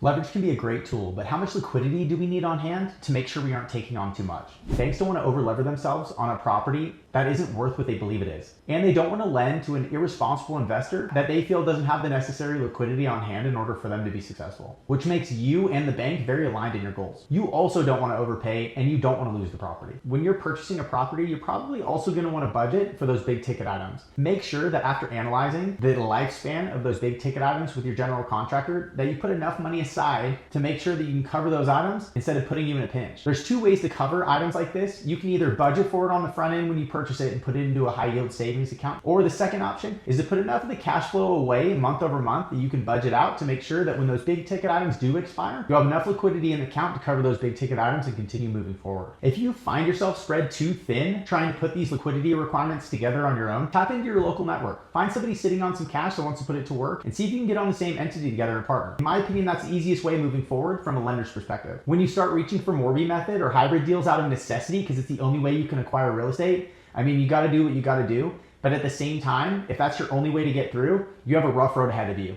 Leverage can be a great tool, but how much liquidity do we need on hand to make sure we aren't taking on too much? Banks don't want to over-lever themselves on a property that isn't worth what they believe it is. And they don't want to lend to an irresponsible investor that they feel doesn't have the necessary liquidity on hand in order for them to be successful, which makes you and the bank very aligned in your goals. You also don't want to overpay and you don't want to lose the property. When you're purchasing a property, you're probably also going to want to budget for those big ticket items. Make sure that after analyzing the lifespan of those big ticket items with your general contractor, that you put enough money aside to make sure that you can cover those items instead of putting you in a pinch. There's two ways to cover items like this. You can either budget for it on the front end when you purchase it and put it into a high yield savings account, or the second option is to put enough of the cash flow away month over month that you can budget out to make sure that when those big ticket items do expire, you have enough liquidity in the account to cover those big ticket items and continue moving forward. If you find yourself spread too thin trying to put these liquidity requirements together on your own, tap into your local network. Find somebody sitting on some cash that wants to put it to work and see if you can get on the same entity together and partner. In my opinion, that's the easiest way moving forward from a lender's perspective. When you start reaching for Morby method or hybrid deals out of necessity because it's the only way you can acquire real estate, I mean, you got to do what you got to do. But at the same time, if that's your only way to get through, you have a rough road ahead of you.